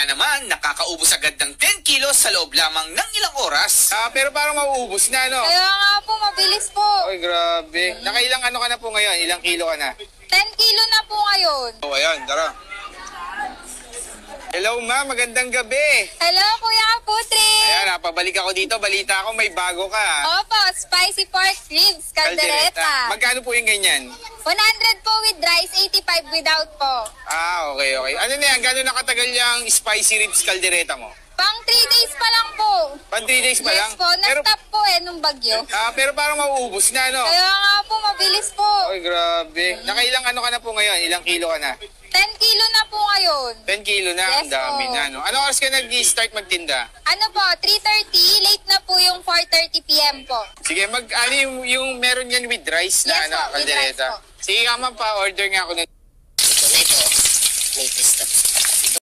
Kaya naman, nakakaubos agad ng 10 kilos sa loob lamang ng ilang oras. Pero parang mauubos na, no? Kaya nga po, mabilis po. Ay, grabe. Nakailang ano ka na po ngayon? Ilang kilo ka na? 10 kilo na po ngayon. Oh, ayan, tara. Hello, ma. Magandang gabi. Hello, Kuya Kaputri. Ayan, napabalik ako dito. Balita ko, may bago ka. Opo, spicy pork ribs, caldereta. Magkano po yung ganyan? 100 po with rice, 85 without po. Okay. Ano na yan? Gano'n nakatagal yung spicy ribs caldereta mo? Pang 3 days pa lang po. Pang 3 days pa lang? Yes po, na-stop po nung bagyo. Pero parang mauubos na, no? Kaya nga po, mabilis po. Ay, grabe. Nakailang ano ka na po ngayon? Ilang kilo ka na? 10 kilo na po ngayon. 10 kilo na? Yes Ang dami po. na, no? Anong oras ka nag-start magtinda? Ano po, 3:30, late na po yung 4:30 p.m. po. Sige, ano yung meron yan with rice na Yes ano, po, with rice caldereta? po. Sige ka, pa-order nga ako ng... Ito, latest na